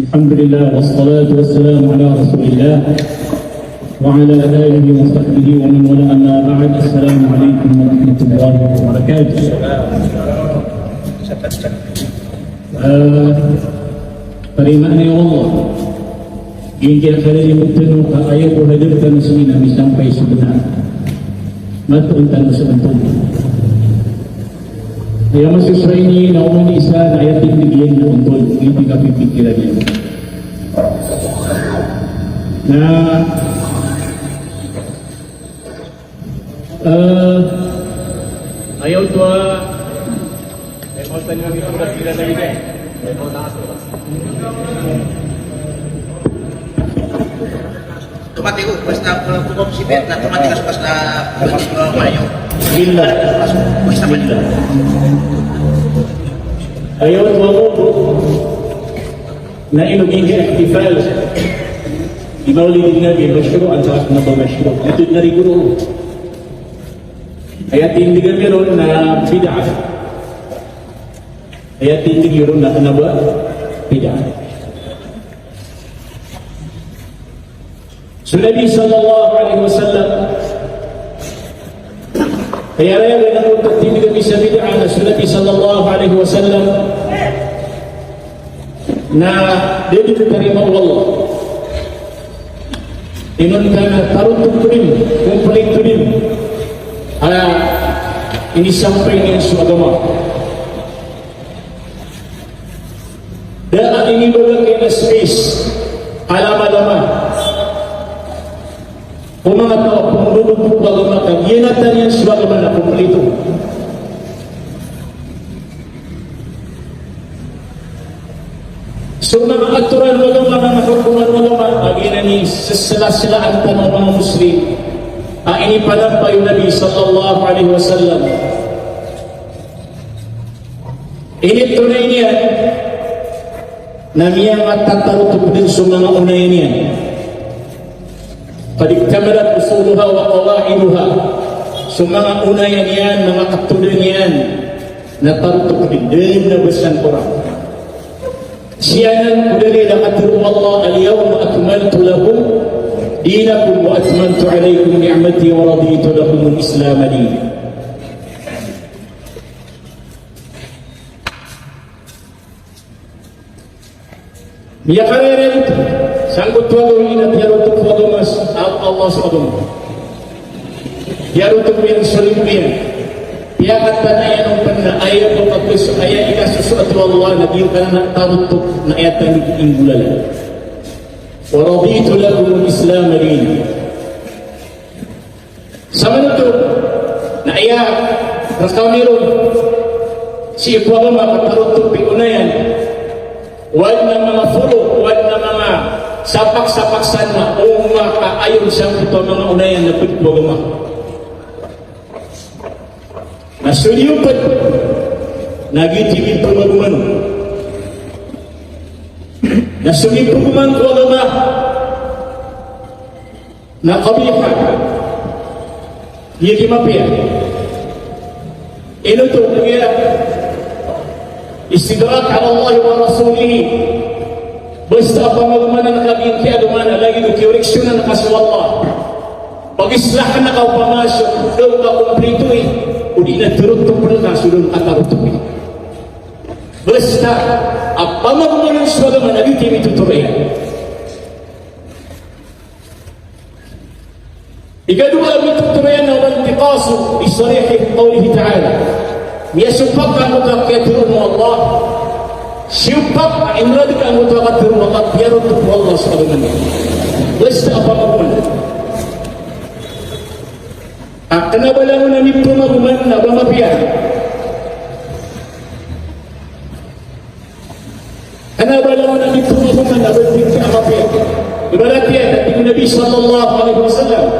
Alhamdulillah wassalatu wassalamu ala Rasulillah wa ala alihi wa sahbihi wa man wala amma ba'd. Assalamualaikum warahmatullahi wabarakatuh. Perimaan Allah hingga hari bertemu ke ayat hadirkan muslimin kami sampai sebenar matur dan sebentar. Ya mahasiswa ini naumum Islam ayat tinggian untuk ini kami pikirannya. Nah, ayaw tua mau tanya kami pikiran lagi deh. Tomate ko, basta kung si Bet na tomate ka basta mayo. Bila. Basta mayo. Ayaw tua na inuging ihtifal di Maulid Nabi masyru' at saka masyru'. Ito na riguro. Ayat hindi meron na bid'ah. Ayat hindi meron na kanaba bid'ah. So Nabi sallallahu alaihi wasallam kaya rin ang hindi kami sa bid'ah na so Nabi sallallahu alaihi wasallam na dito terima Allah inon kana tarutuk rin komplit rin ini sampai dengan su agama dan ini berbagai space alama-alama Pemangatawa penduduk agamakan yenatan yang sebagaimana komplit itu. So mga aturan agama na hukuman agama agina ni sesela-sela antara orang muslim. Ini palampay Nabi sallallahu alaihi wasallam. Ini tunay niya na miyang matatarutok din sa mga unay niya. Padikamalat usuluha wa qawaiduha. So mga unayan yan, mga katuloy yan na tarutok din na basan Quran. Siyanan kudali lakatiru Allah al-yawma akmaltu lakum dinakum wa atmantu alaikum ni'mati wa raditu lakum al-islam dinan. Biya karere itu sanggup tuago ina tiaro tu tuago mas Allah subhanahu. Tiaro tu yang selimpian. Dia kata na yan ang ayat o pagkuso ayat ikasusuat Allah na diyo ka na tarutok na ayat na ingulala. Wa raditu lakum al-islam dinan. Sama nito na ayat rakamirun si Ibrahim matarutok pigunayan. Wad na mga fulo, wad na mga sapak-sapaksan na umaka ayon sa ito mga unayan na pagpagama. Nasuliupat, nagitibid pamaguman. Nasulipuguman ko agama na kabihan. Iya kimapya. Ino ito, nagyaya. Istidrak ala Allah wa Rasulih. Basta pamagmanan na kami kaya dumana lagi do kioriksyonan na kaso Allah. Pag-islahan na kau pamasok, daw ka kumplito o di na turut to pala kasulun at tarutupi. Basta pamagmanan sa agama na dito itutuloyan. Ikadua itutuloyan na walantiqasu isarihi qawlihi ta'ala. Miyasumpak ka mutakatirun mo Allah. Siyumpak inrad ka mutakatirun mo Allah. Biyarot mo Allah sa kalunan. Basta apamaguman. Kanabala mo na nito maguman na bamapiyan. Kanabala mo na nito maguman na bamapiyan. Ibarat yan, ating Nabi sallallahu alaihi wasallam.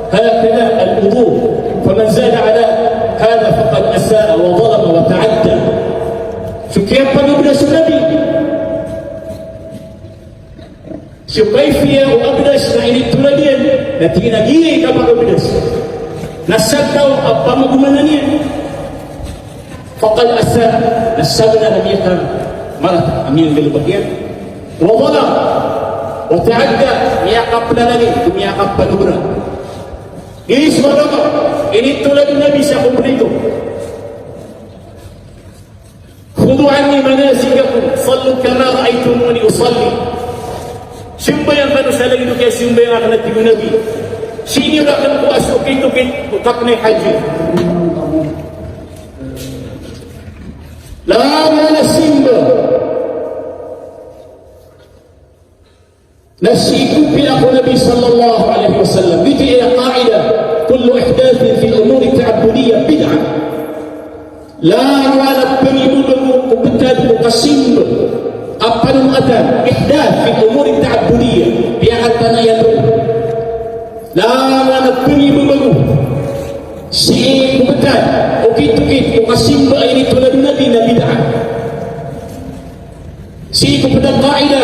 Hakala al-wudu. Faman zada ala هذا فقد أساء وظلم وتعدى. So kaya pag-abdas sa Nabi. So kayfiya o abdas na initulad yan na tinagiyay ka pag-abdas. Nasagtaw ang pamagumanan yan. Faqad asa nasabna na niya ka marat aming galubagyan. وظلم وتعدى meyakap pelalani, meyakap penubra. Ini saudara, ini tolak Nabi siapa beritahu. Khudhu anni manasikakum, sallu kama ra'aytumuni usalli. Sembahyang kanu salah itu kayak sembahyang akan tiba Nabi. Sini akan kuas ukit-ukit takne haji. La mana simba. نسيكم بأخو النبي صلى الله عليه وسلم بيجي إلى قاعدة كل إحداث في الأمور التعبدية بدعة لا يوالد بني مدن وبالتالي مقسم أبن أتى إحداث في الأمور التعبدية بيعتنا يدعو لا يوالد بني مدن سيء وبالتالي وكيت مقسم بأين تولد نبينا بدعة سيء وبالتالي قاعدة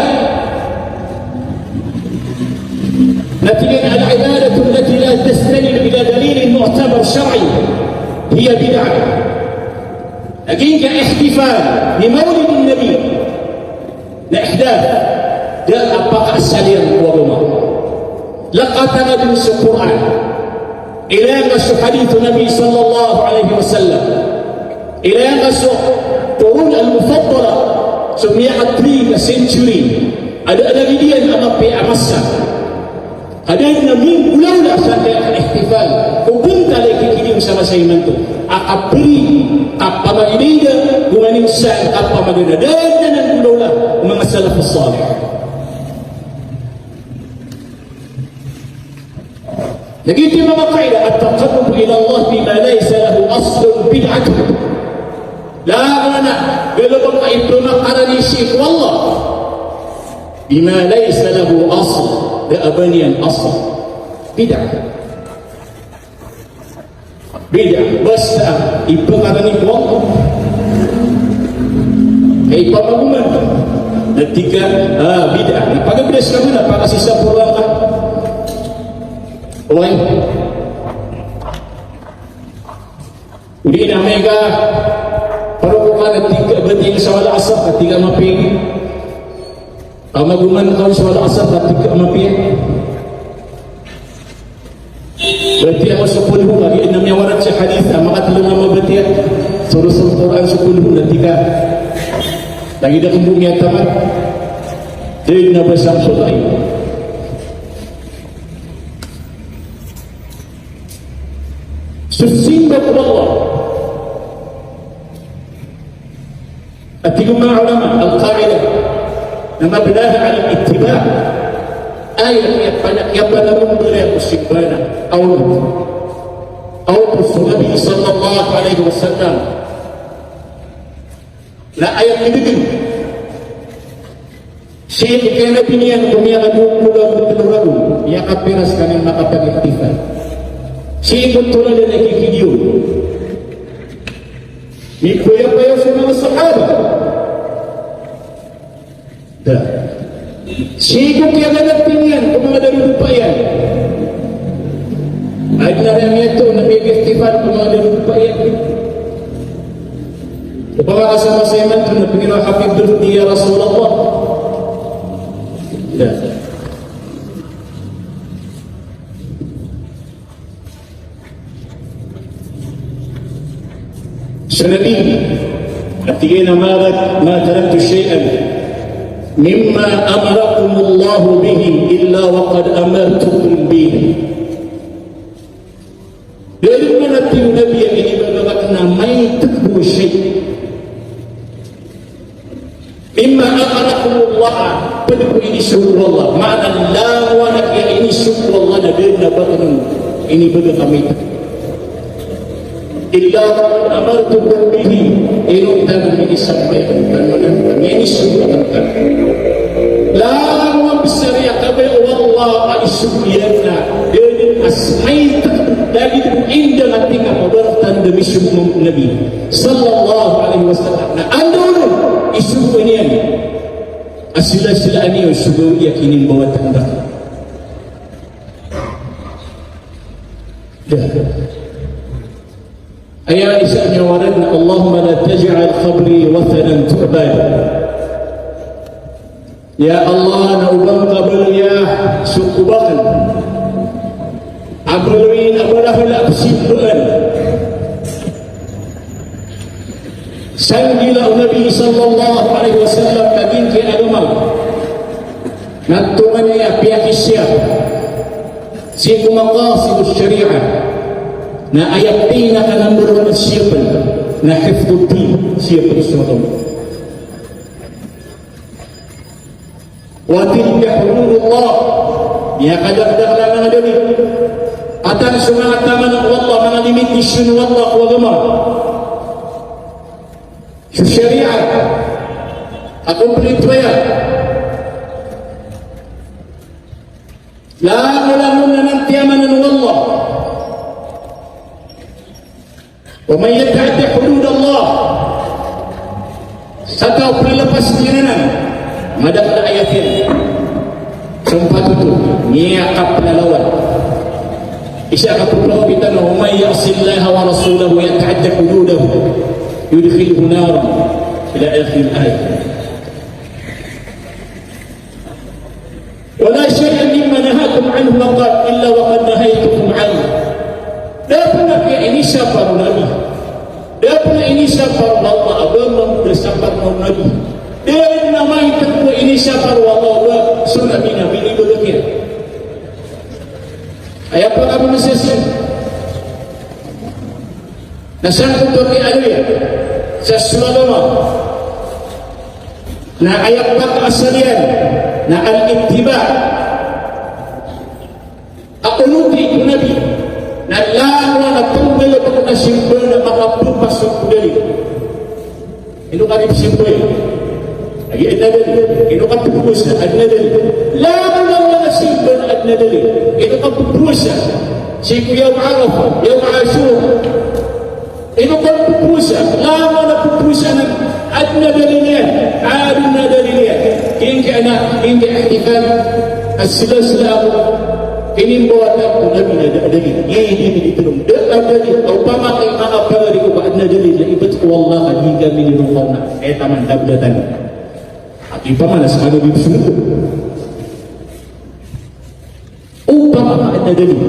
نتيجة العبادة التي لا تستند إلى دليل معتبر شرعي هي بدعة. لكن احتفال بمولد النبي لإحداث جاء بقى السليم وضمه لقد تندرس القرآن إلى نشر حديث النبي صلى الله عليه وسلم إلى نشر قرون المفضلة سميت تريك سنتوري ada kejadian apa amasa ada yang min ulah sampai ihtifal hubung tali kini sama saya mantu akabri apa magida gumaning sa apa magida dan ulah mga salafus salih. Lagi di mga kaidah at-taqarrub ila Allah bima laysa lahu aslun bid'ah la mana bila bang itu makarani syirk wallah bima laysa lahu asl la abaniyan asl bid'ah basta ipakarani ko ay pamaguman natika bid'ah ipagabedes ka muna para sa purang ka oy udi na mega para ko ka natika bating sa wala asar natika maping amaguman kau soal asar ketika mampir berarti aku 10 lagi namanya warat hadis maka telung nama berarti surah Al-Quran 10 ketika lagi dah kembungnya tamat jadi Nabi Samsul lain sesimbang Allah ketika ulama al-qaidah nama benar ala ittiba ayat yang banyak beliau musibana atau Nabi sallallahu alaihi wasallam la ayat ini syekh kena pinian dunia adu pulau yang aperas kanin makapag-iktifan syekh betul ada lagi video ni kuya-kuya sa mga sahaba dah. Siapa yang ada pilihan kepada rupiah? Ada yang itu Nabi istighfar kepada rupiah. Bawa sama saya mantu Nabi kira hafid berhenti ya Rasulullah. Dah. Senabi, artinya ma taraktu syai'an مما أمركم الله به إلا وقد أمرتكم به. Dari mana tim Nabi yang ini berkata mai takbu syai. Mimma amarakum Allah pada ini syukur Allah. Ma'ana la wa nak ya ini syukur Allah dari nabatun ini bagi kami. Illa amartukum bihi inu tabi disampaikan dan ini syukur Allah. La wa bisariya kabe wallah al-syukriyana dari asmai dari inda matinga modertan demi syukur Nabi sallallahu alaihi wasallam. Nah, anda isu ini asila-sila ini syukur yakinin bawa tanda. Ayat Aisyah waradna Allahumma la taj'al qabri wathanan tu'bad. Ya Allah, naubang kabaliyah sukubakan abaluin abalahul absibuan sanggila Nabi sallallahu alaihi wasallam kaging ki agama natuman ya pihak isya si kumaqasid syariah na ayat tina ka number 1 siapa na hifdhuddin siapa semua wa tilka hududullah ya kadang-kadang lang ada ni atan sungat taman Allah mga limit isun wallah wa gama syariat akong pelituaya la mulamun nan tiamanan wallah wa man yata'adda hududallah satau pelepas dirinan madak ada ayatin sempat itu niakap lawan isyaka perlawan kita wa may ya'sillaha wa rasulahu yata'adda hududahu yudkhilhu nar ila akhir ayat wala syai'an mimma nahakum anhu laqad illa wa qad nahaytukum anhu dah pernah ke ini siapa nabi dah pernah ini siapa Allah abang bersama nabi dia nama itu ini siapa Allah sunnah nabi ini begitu ayat apa kamu mesti nasan untuk ada ya sesuatu na ayat apa asalian na al-ittiba aku nuti nabi na lawa na tunggal pada simpul na makapun pasok dari itu kan simpul lagi ada itu kan puasa ada lawa na simpul ada itu kan puasa siku yaum arafah yaum asyura itu kan puasa lawa na puasa adna dalilnya adna dalilnya hingga ihtifal as-silaslam ini buat aku nabi ada dalil ini ditolong dah dalil upama kay maapari ko adna dalil ibat wallah hingga min ruqna taman dabdatan upama nas ada bisunod upama adna dalil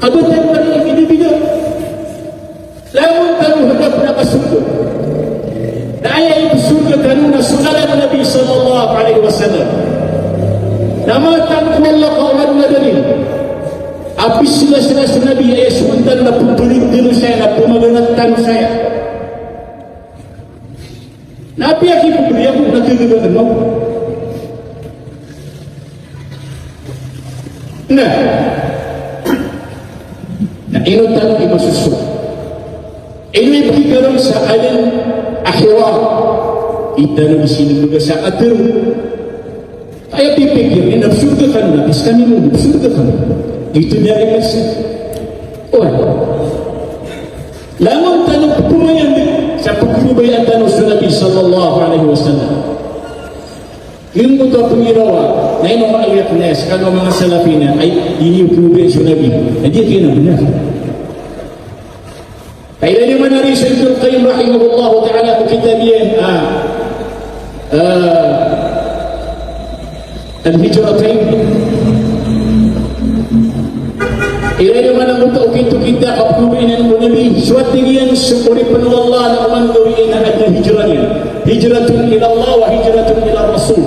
abatan ini bila lamun tahu hadap na kasudod daya itu surga kanuna sunnah Nabi sallallahu alaihi wasallam nama tanku Allah kawan dalil habis sila Nabi ya sebentar na pumpulit dulu saya na pumaganatan saya Nabi aki pemberi aku nagagagan mo na ino tanong imasusunod ino ibigay sa alin akhirah kita di sini juga saat itu saya pikir ini surga kan habis kami mau surga kan itu dari Mesir lamun tanong pumayan sa pagkubayatan ng Nabi sallallahu alaihi wasallam yung ito pumirawa na yung mga ayatnes kano mga salafina ay iniyukubi sa Nabi na di kayo na benar kaya di mana Ibn Qayyim rahimahullah ta'ala في كتابه الهجرتين إلى mana untuk kita abduin Nabi suatu yang syukuri penuh Allah na umanggawi na ada hijrahnya hijratun ila Allah wa hijratun ila Rasul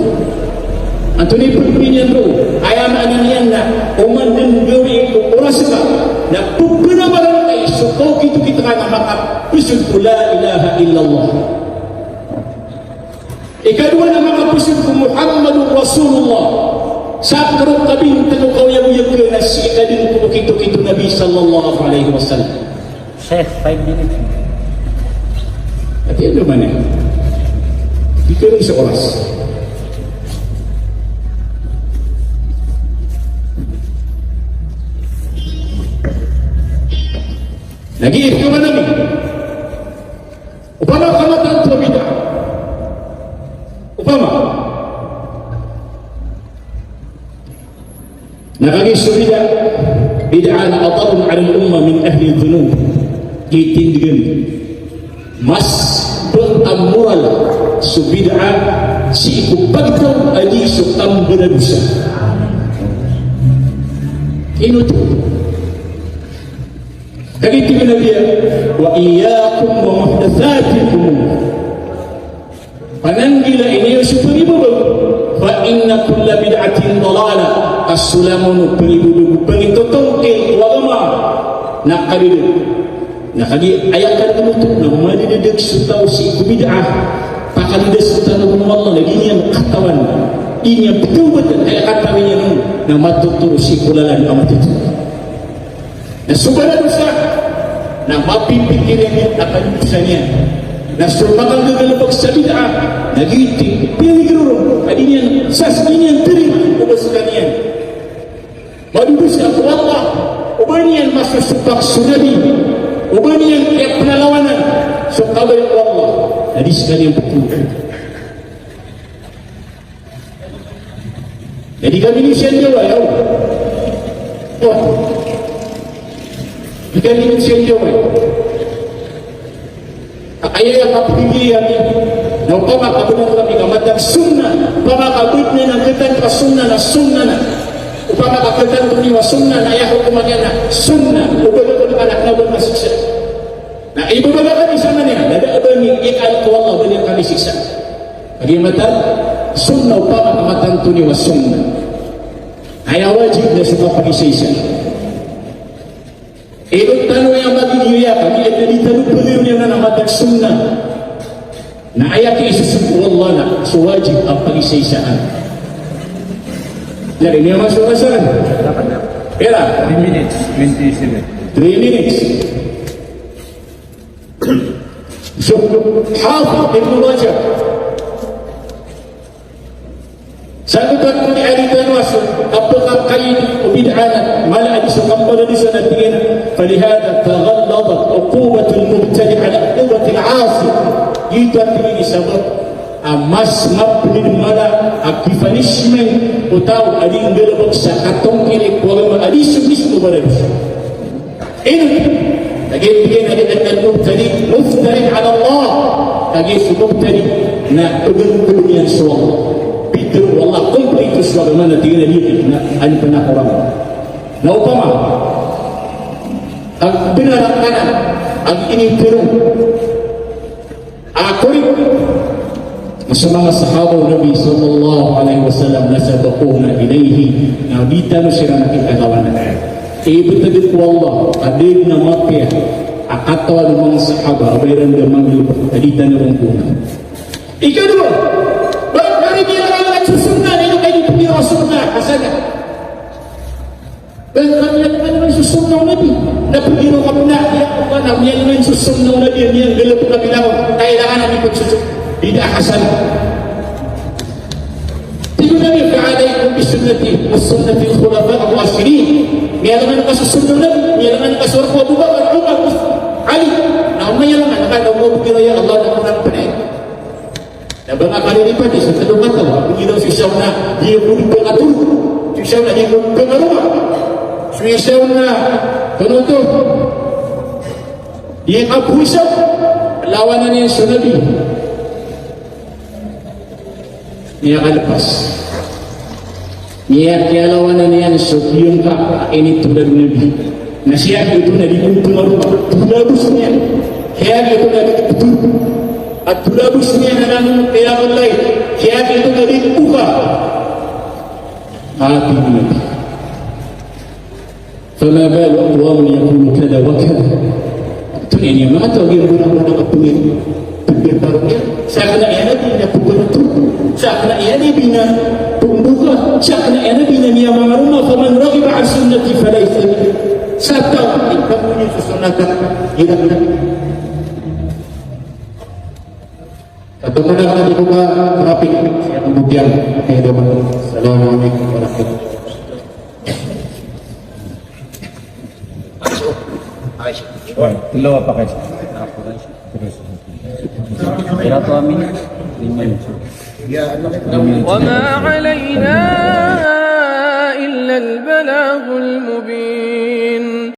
antuni pembinyan ro ayam ananian na umanggawi orang suka na pupuna barang ay suko kita kan makap usud la ilaha illallah ikadua na mga pusud ko Muhammadur Rasulullah sakrut kabin tanong kau yang na si ikadin ko kito Nabi sallallahu alaihi wasallam Sheikh 5 minutes at yun naman ikaw rin sa oras lagi ikaw man namin upama kamatan to bid'ah upama nakagis bid'ah na atabun ala al-umma min ahli dhunub kitindigan mas beramral su bid'ah si ikupagkaw adi so tambaradusa. Inuto. Kagiti na dia, wa iyyakum wa muhdatsatil umur. Pananggila ini yung superibubu, fa inna kulla bid'atin dalalah. As-sulamun peribubu pengitotongke wagama nakadidu. Nakadi ayat kanutup na madididek sutaw si bid'ah. Pakalidas tanong mo Allah lagi niya katawan. Inya betul-betul ayat katawan niya na matuturo si kulalan amat itu. Na subana dosa na mapipikirin niya akan dosanya. Na sumakang gagalabag sa bid'ah nagiti pinigiro adinya sas niya terima ubaskan niya. Madudus aku Allah ubanian masa subak sunabi ubanian kaya penalawanan sukabay Allah. Jadi sekali yang betul. Jadi kami ni sian Jawa ya. Oh. Kami ni sian Jawa. Ayah yang kapili yang ni. Na upama kabunan kami kamatang sunnah. Upama kabutnya na ketan ka sunnah na sunnah na. Upama kaketan kami wa sunnah na ayah hukumannya na sunnah. Upama anak nabar na siksa. Nah ibu bapa kami sama ni. Ada abang ikan tu Allah beri kami siksa. Bagaimana sunnah upama kamatang tu ni wa sunnah. Ayah wajib na suka pagi siksa. Ikut tanu yang bagi dia kami ada di tanu beliau yang namatang sunnah. Na ayat Yesus Allah na sewajib apa isisaan. Jadi ni masuk asal. Berapa? 3 minutes, 27. 3 minutes. So, Hafidh Ibn Rajab. Sagutan ni ari tanwasu apakah kain bid'ah mala di sukampada di sana tingena falihada taghalladat uqubatul mubtadi' ala uqubatil 'asi itu artinya sebab mas mapnin mala akifanishment utau ading gelabak sa katong kini kuwag adi subis mo balas ini lagi bigyan natin ang mubtadi' muftari' ala Allah lagi mubtadi' na ugun yan sa Allah Peter Allah komplit sebagaimana tinggal dia ani pernah orang. Na upama ang benar kanan ang ini turun. Akuri mga sahabat Nabi sallallahu alaihi wasallam nasabaquna ilaihi na bitanu sira nakikagawan na. Ibutagit ko Allah adig na mapya akatwa ng mga sahabat abayran ng mga aditan ng kuna. Ikadua sunnah ini kayak dipilih Rasulullah hasanah. Kami yang sunnah Nabi. Nabi dino kapna ya Allah nabi yang sunnah Nabi yang gelap kami lawan. Kailangan ikut sunnah tidak hasanah. Tiga Nabi fa'alaikum bisunnati was-sunnati al-khulafa' ar-rasyidin. Miyalangan ka sunnah Nabi, miyalangan ka surah Abu Bakar, Umar, Ali. Nah, miyalangan ka daw mo ya Allah na kurang panay. Dan bangga kali lipat ni satu mata begitu susah nak dia pun pengatur susah nak dia pun pengaruma susah nak penutup dia abu isap lawanan yang sunabi dia akan lepas dia lawanan yang sukiun kak ini tu dari Nabi nasihat itu Nabi pun pengaruma tulabusnya khayal itu Nabi betul الطلاب السنين أمام قيام الليل خيام الذي أخرى هذه النبي فما بال أقوام يقول كذا وكذا يعني ما تغير guna-guna kepingin berbarunya seakan ya Nabi na pagbantu seakan ya Nabi na pumbuka seakan ya Nabi na niya mga rumah faman raghiba an sunnati falaysa minni sabta ikamunin susunatan hilang Nabi. Bagaimana kita buka terapi yang kemudian kehidupan. Assalamualaikum warahmatullahi wabarakatuh. Dalawa pa kayo. Terus. Kaya to amin. 3 minutes. وما علينا إلا البلاغ المبين